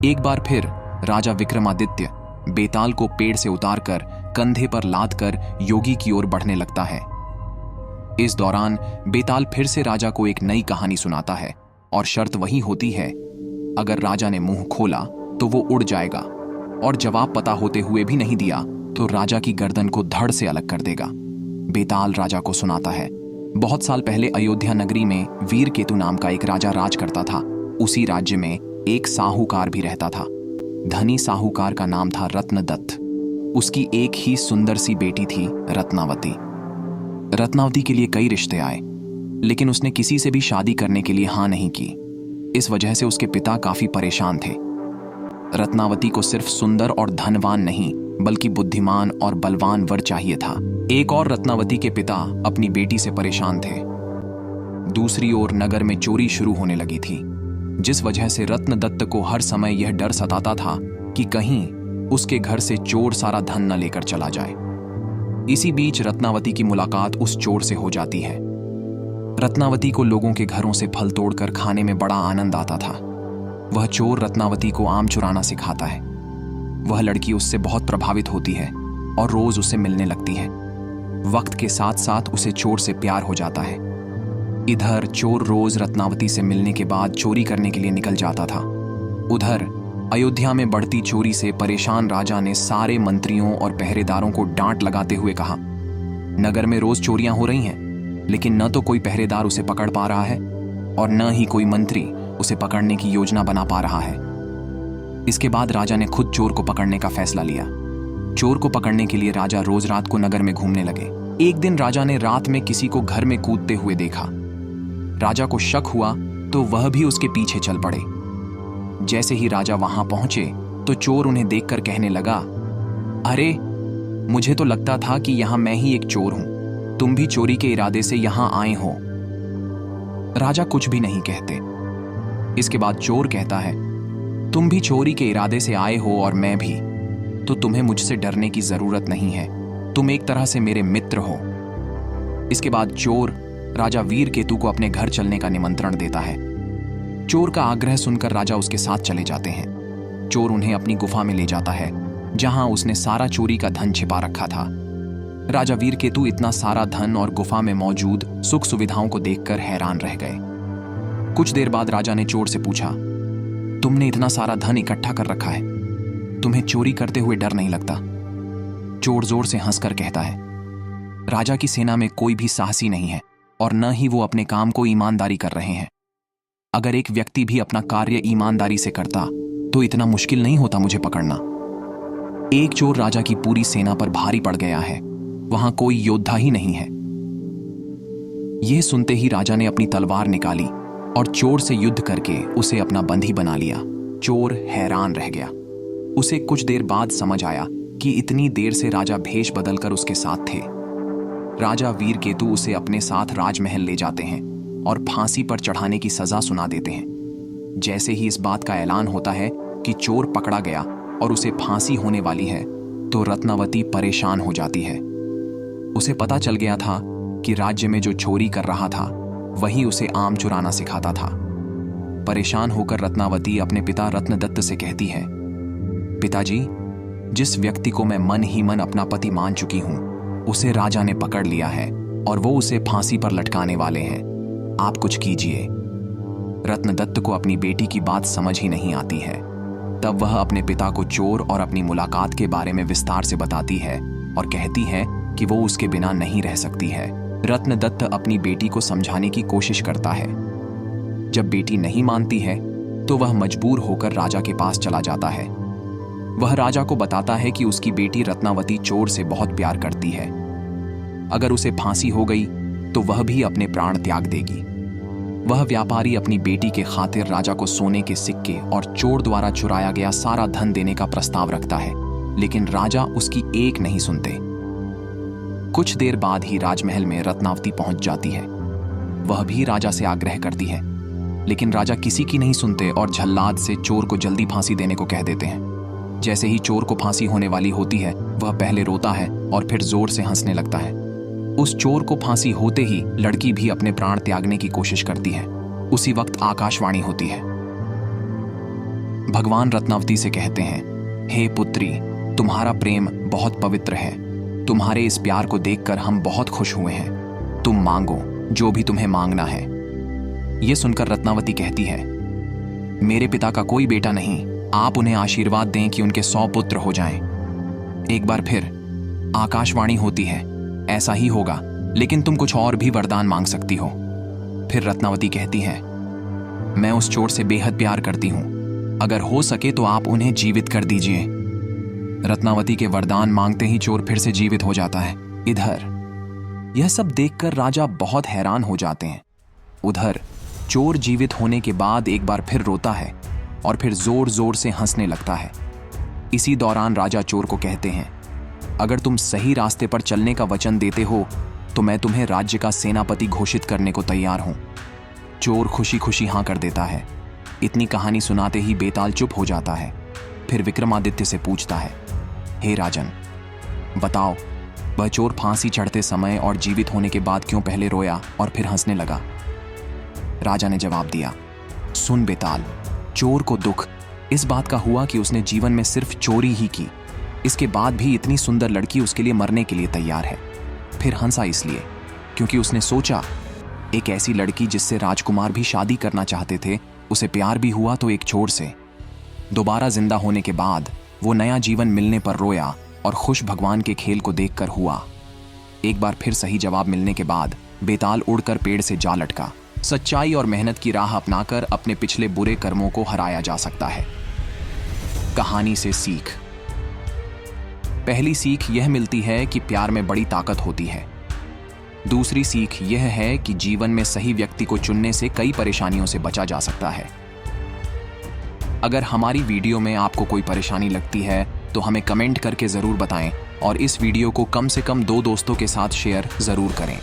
एक बार फिर राजा विक्रमादित्य बेताल को पेड़ से उतारकर कंधे पर लादकर योगी की ओर बढ़ने लगता है। इस दौरान बेताल फिर से राजा को एक नई कहानी सुनाता है और शर्त वही होती है, अगर राजा ने मुंह खोला तो वो उड़ जाएगा और जवाब पता होते हुए भी नहीं दिया तो राजा की गर्दन को धड़ से अलग कर देगा। बेताल राजा को सुनाता है, बहुत साल पहले अयोध्या नगरी में वीरकेतु नाम का एक राजा राज करता था। उसी राज्य में एक साहूकार भी रहता था। धनी साहूकार का नाम था रत्नदत्त। उसकी एक ही सुंदर सी बेटी थी रत्नावती। रत्नावती के लिए कई रिश्ते आए, लेकिन उसने किसी से भी शादी करने के लिए हाँ नहीं की। इस वजह से उसके पिता काफी परेशान थे। रत्नावती को सिर्फ सुंदर और धनवान नहीं बल्कि बुद्धिमान और बलवान वर चाहिए था। एक और रत्नावती के पिता अपनी बेटी से परेशान थे। दूसरी ओर नगर में चोरी शुरू होने लगी थी, जिस वजह से रत्नदत्त को हर समय यह डर सताता था कि कहीं उसके घर से चोर सारा धन न लेकर चला जाए। इसी बीच रत्नावती की मुलाकात उस चोर से हो जाती है। रत्नावती को लोगों के घरों से फल तोड़कर खाने में बड़ा आनंद आता था। वह चोर रत्नावती को आम चुराना सिखाता है। वह लड़की उससे बहुत प्रभावित होती है और रोज उससे मिलने लगती है। वक्त के साथ साथ उसे चोर से प्यार हो जाता है। इधर चोर रोज रत्नावती से मिलने के बाद चोरी करने के लिए निकल जाता था। उधर अयोध्या में बढ़ती चोरी से परेशान राजा ने सारे मंत्रियों और पहरेदारों को डांट लगाते हुए कहा, नगर में रोज चोरियां हो रही हैं, लेकिन न तो कोई पहरेदार उसे पकड़ पा रहा है और न ही कोई मंत्री उसे पकड़ने की योजना बना पा रहा है। इसके बाद राजा ने खुद चोर को पकड़ने का फैसला लिया। चोर को पकड़ने के लिए राजा रोज रात को नगर में घूमने लगे। एक दिन राजा ने रात में किसी को घर में कूदते हुए देखा। राजा को शक हुआ तो वह भी उसके पीछे चल पड़े। जैसे ही राजा वहां पहुंचे तो चोर उन्हें देखकर कहने लगा, अरे मुझे तो लगता था कि यहां मैं ही एक चोर हूं, तुम भी चोरी के इरादे से यहां आए हो। राजा कुछ भी नहीं कहते। इसके बाद चोर कहता है, तुम भी चोरी के इरादे से आए हो और मैं भी, तो तुम्हें मुझसे डरने की जरूरत नहीं है, तुम एक तरह से मेरे मित्र हो। इसके बाद चोर राजा वीरकेतु को अपने घर चलने का निमंत्रण देता है। चोर का आग्रह सुनकर राजा उसके साथ चले जाते हैं। चोर उन्हें अपनी गुफा में ले जाता है, जहां उसने सारा चोरी का धन छिपा रखा था। राजा वीरकेतु इतना सारा धन और गुफा में मौजूद सुख सुविधाओं को देखकर हैरान रह गए। कुछ देर बाद राजा ने चोर से पूछा, तुमने इतना सारा धन इकट्ठा कर रखा है, तुम्हें चोरी करते हुए डर नहीं लगता? चोर जोर से हंसकर कहता है, राजा की सेना में कोई भी साहसी नहीं है और न ही वो अपने काम को ईमानदारी कर रहे हैं। अगर एक व्यक्ति भी अपना कार्य ईमानदारी से करता तो इतना मुश्किल नहीं होता मुझे पकड़ना। एक चोर राजा की पूरी सेना पर भारी पड़ गया है, वहां कोई योद्धा ही नहीं है। यह सुनते ही राजा ने अपनी तलवार निकाली और चोर से युद्ध करके उसे अपना बंदी बना लिया। चोर हैरान रह गया। उसे कुछ देर बाद समझ आया कि इतनी देर से राजा भेष बदलकर उसके साथ थे। राजा वीरकेतु उसे अपने साथ राजमहल ले जाते हैं और फांसी पर चढ़ाने की सजा सुना देते हैं। जैसे ही इस बात का ऐलान होता है कि चोर पकड़ा गया और उसे फांसी होने वाली है, तो रत्नावती परेशान हो जाती है। उसे पता चल गया था कि राज्य में जो चोरी कर रहा था वही उसे आम चुराना सिखाता था। परेशान होकर रत्नावती अपने पिता रत्नदत्त से कहती है, पिताजी, जिस व्यक्ति को मैं मन ही मन अपना पति मान चुकी हूं, उसे राजा ने पकड़ लिया है और वो उसे फांसी पर लटकाने वाले हैं। आप कुछ कीजिए। रत्नदत्त को अपनी बेटी की बात समझ ही नहीं आती है। तब वह अपने पिता को चोर और अपनी मुलाकात के बारे में विस्तार से बताती है और कहती है कि वो उसके बिना नहीं रह सकती है। रत्नदत्त अपनी बेटी को समझाने की कोशिश करता है। जब बेटी नहीं मानती है तो वह मजबूर होकर राजा के पास चला जाता है। वह राजा को बताता है कि उसकी बेटी रत्नावती चोर से बहुत प्यार करती है। अगर उसे फांसी हो गई तो वह भी अपने प्राण त्याग देगी। वह व्यापारी अपनी बेटी के खातिर राजा को सोने के सिक्के और चोर द्वारा चुराया गया सारा धन देने का प्रस्ताव रखता है, लेकिन राजा उसकी एक नहीं सुनते। कुछ देर बाद ही राजमहल में रत्नावती पहुंच जाती है। वह भी राजा से आग्रह करती है, लेकिन राजा किसी की नहीं सुनते और झल्लाद से चोर को जल्दी फांसी देने को कह देते हैं। जैसे ही चोर को फांसी होने वाली होती है, वह पहले रोता है और फिर जोर से हंसने लगता है। उस चोर को फांसी होते ही लड़की भी अपने प्राण त्यागने की कोशिश करती है। उसी वक्त आकाशवाणी होती है, भगवान रत्नावती से कहते हैं, हे पुत्री, तुम्हारा प्रेम बहुत पवित्र है। तुम्हारे इस प्यार को देखकर हम बहुत खुश हुए हैं। तुम मांगो जो भी तुम्हें मांगना है। यह सुनकर रत्नावती कहती है, मेरे पिता का कोई बेटा नहीं, आप उन्हें आशीर्वाद दें कि उनके 100 पुत्र हो जाएं। एक बार फिर आकाशवाणी होती है, ऐसा ही होगा, लेकिन तुम कुछ और भी वरदान मांग सकती हो। फिर रत्नावती कहती है, मैं उस चोर से बेहद प्यार करती हूं, अगर हो सके तो आप उन्हें जीवित कर दीजिए। रत्नावती के वरदान मांगते ही चोर फिर से जीवित हो जाता है। इधर यह सब देखकर राजा बहुत हैरान हो जाते हैं। उधर चोर जीवित होने के बाद एक बार फिर रोता है और फिर जोर जोर से हंसने लगता है। इसी दौरान राजा चोर को कहते हैं, अगर तुम सही रास्ते पर चलने का वचन देते हो तो मैं तुम्हें राज्य का सेनापति घोषित करने को तैयार हूं। चोर खुशी खुशी हां कर देता है। इतनी कहानी सुनाते ही बेताल चुप हो जाता है। फिर विक्रमादित्य से पूछता है, हे राजन, बताओ वह चोर फांसी चढ़ते समय और जीवित होने के बाद क्यों पहले रोया और फिर हंसने लगा? राजा ने जवाब दिया, सुन बेताल, चोर को दुख इस बात का हुआ कि उसने जीवन में सिर्फ चोरी ही की, इसके बाद भी इतनी सुंदर लड़की उसके लिए मरने के लिए तैयार है। फिर हंसा इसलिए क्योंकि उसने सोचा, एक ऐसी लड़की जिससे राजकुमार भी शादी करना चाहते थे, उसे प्यार भी हुआ तो एक चोर से। दोबारा जिंदा होने के बाद वो नया जीवन मिलने पर रोया और खुश भगवान के खेल को देखकर हुआ। एक बार फिर सही जवाब मिलने के बाद बेताल उड़कर पेड़ से जा लटका। सच्चाई और मेहनत की राह अपनाकर अपने पिछले बुरे कर्मों को हराया जा सकता है। कहानी से सीख। पहली सीख यह मिलती है कि प्यार में बड़ी ताकत होती है। दूसरी सीख यह है कि जीवन में सही व्यक्ति को चुनने से कई परेशानियों से बचा जा सकता है। अगर हमारी वीडियो में आपको कोई परेशानी लगती है तो हमें कमेंट करके जरूर बताएं और इस वीडियो को कम से कम 2 दोस्तों के साथ शेयर जरूर करें।